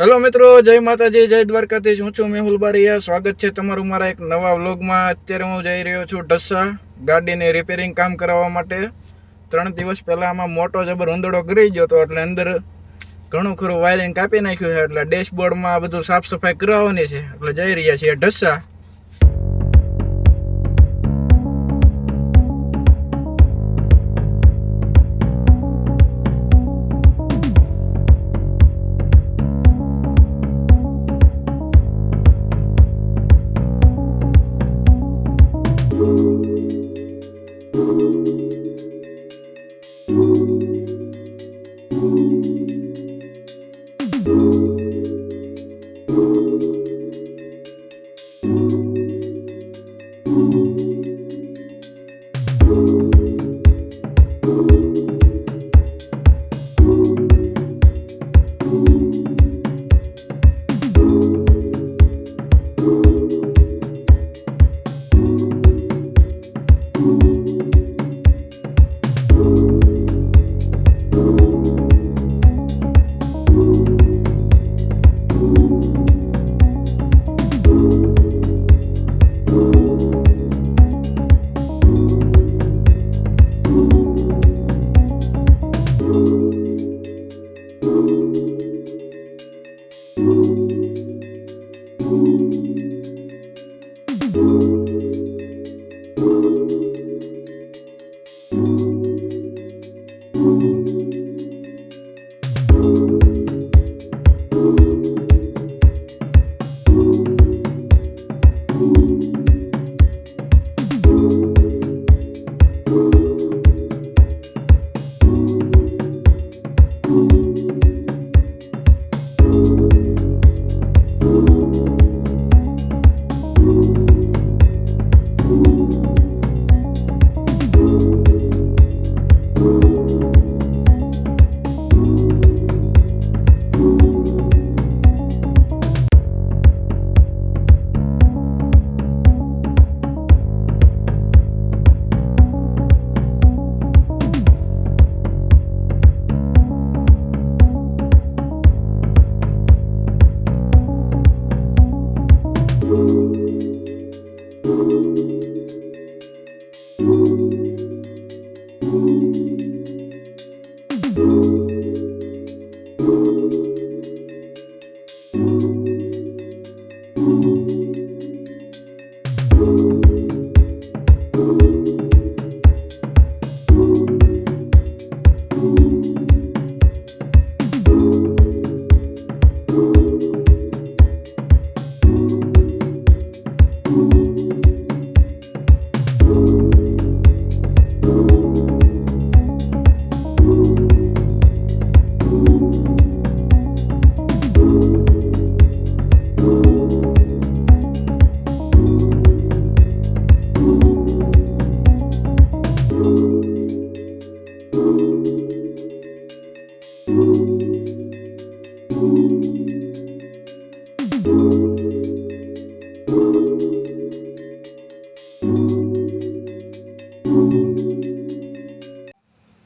Hello મિત્રો, જય માતાજી, જય દ્વારકાધીશ. હું છું મેહુલ બારિયા. સ્વાગત છે તમારું મારા એક નવા વ્લોગમાં. અત્યારે હું જઈ રહ્યો છું ઢસા ગાડીને રિપેરિંગ કામ કરાવવા માટે. 3 દિવસ પહેલાં આમાં મોટો જબર ઉંદરડો ગરી ગયો હતો, એટલે અંદર ઘણું ખરું વાયરિંગ કાપી નાખ્યું છે. એટલે ડેશબોર્ડમાં આ બધું સાફ સફાઈ કરાવવાની છે, એટલે જઈ રહ્યા છીએ ઢસા.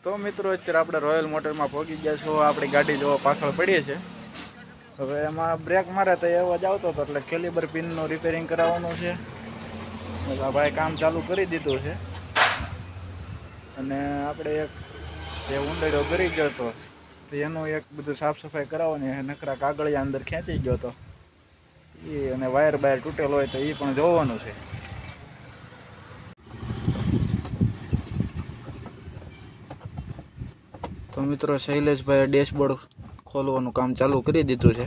તો મિત્રો, અત્યારે આપણે રોયલ મોટરમાં પહોંચી ગયા છો. આપણી ગાડી જોવા પાછળ પડીએ છે. હવે એમાં બ્રેક મારે તો અવાજ આવતો હતો, એટલે કેલિબર પિનનું રિપેરિંગ કરાવવાનું છે. ભાઈ કામ ચાલુ કરી દીધું છે. અને આપણે એક જે ઉંદરડો ગરી ગયો હતો, તો એનું એક બધું સાફ સફાઈ કરાવવાની. નકરા કાગળિયા અંદર ખેંચી ગયો હતો એ, અને વાયર બાયર તૂટેલો હોય તો એ પણ જોવાનું છે. તો મિત્રો, શૈલેષભાઈએ ડેશબોર્ડ ખોલવાનું કામ ચાલુ કરી દીધું છે.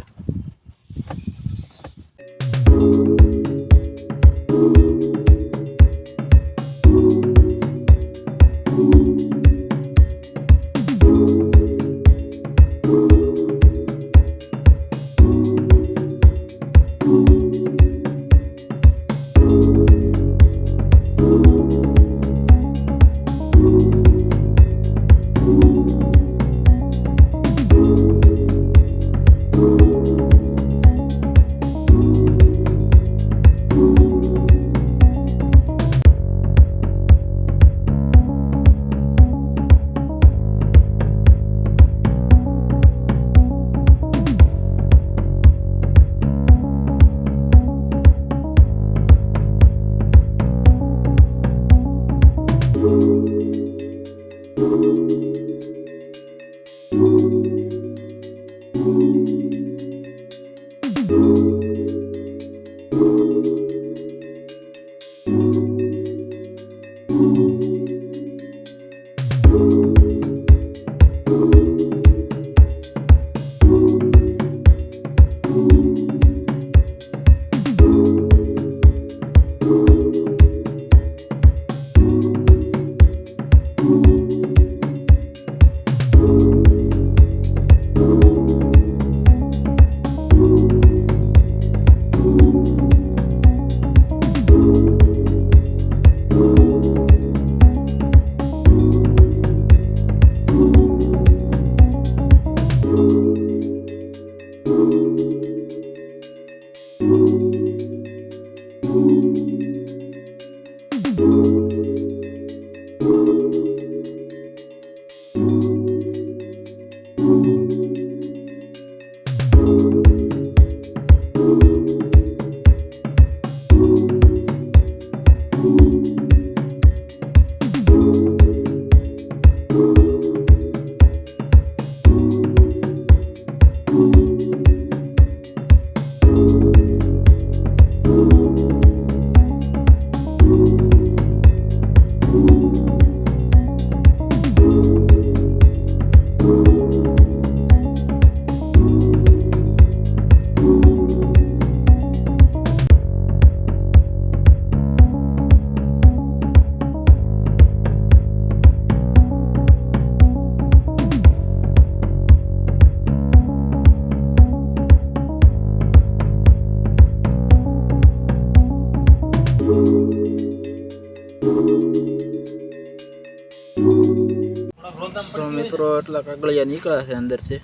મિત્રો એટલા કાગળિયા નીકળ્યા છે અંદરથી,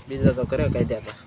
બીજા તો ઘરે કાઢ્યા હતા.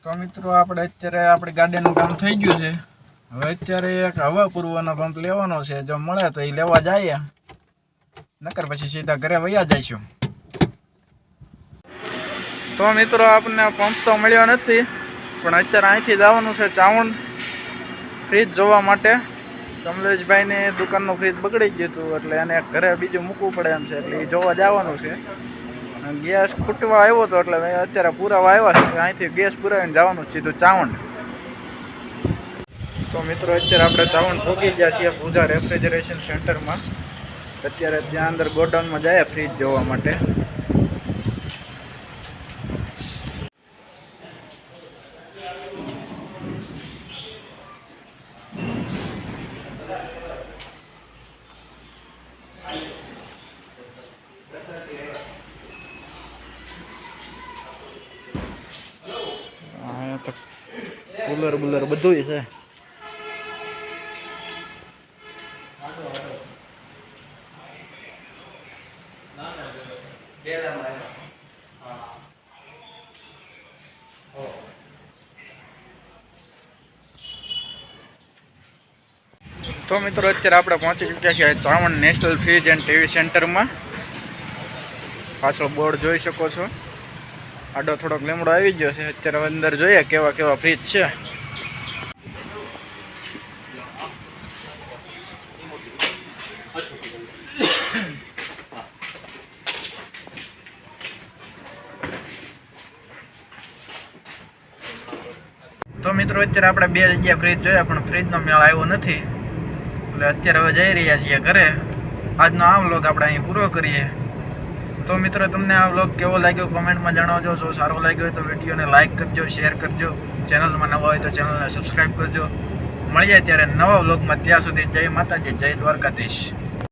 તો મિત્રો આપણે અત્યારે આપણી ગાડીનું કામ થઈ ગયું છે. હવે અત્યારે એક હવા પૂરવાનો પંપ લેવાનો છે. જો મળે તો એ લેવા જઈએ, નકર પછી સીધા ઘરે વયા જઈશું. તો મિત્રો આપણને પંપ તો મળ્યો નથી, પણ અત્યારે અહીંથી જવાનું છે ચાવણ ફ્રીજ જોવા માટે. કમલેશભાઈની દુકાનનું ફ્રીજ બગડી ગયું હતું, એટલે એને ઘરે બીજું મૂકવું પડે એમ છે, એટલે એ જોવા જવાનું છે. ગેસ ખૂટવા આવ્યો હતો, એટલે અત્યારે પુરાવા આવ્યા છે. અહીંથી ગેસ પુરાવીને જવાનું સીધું ચાવણ. તો મિત્રો અત્યારે આપણે ચાવણ પહોંચી ગયા છીએ પૂજા રેફ્રિજરેશન સેન્ટરમાં. અત્યારે ત્યાં અંદર ગોડાઉનમાં જાય ફ્રીજ જોવા માટે. કુલર બુલર બધું છે. તો મિત્રો અત્યારે આપણે પહોંચી ચૂક્યા છીએ ચાવણ નેશનલ ફ્રીજ એન્ડ ટીવી સેન્ટરમાં. પાછળ બોર્ડ જોઈ શકો છો. આડો થોડોક લીમડો આવી ગયો છે. અત્યારે અંદર જોઈએ કેવા કેવા ફ્રીજ છે. તો મિત્રો અત્યારે આપણે 2 જગ્યાએ ફ્રીજ જોયા પણ ફ્રીજનો મેળ આવ્યો નથી, એટલે અત્યારે હવે જઈ રહ્યા છીએ ઘરે. આજનો આ વ્લોગ આપણે અહીં પૂરો કરીએ. તો મિત્રો તમને આ વ્લોગ કેવો લાગ્યો કોમેન્ટમાં જણાવજો. જો સારો લાગ્યો હોય તો વિડીયોને લાઇક કરજો, શેર કરજો. ચેનલમાં નવા હોય તો ચેનલને સબસ્ક્રાઈબ કરજો. મળીએ ત્યારે નવા વ્લોગમાં. ત્યાં સુધી જય માતાજી, જય દ્વારકાધીશ.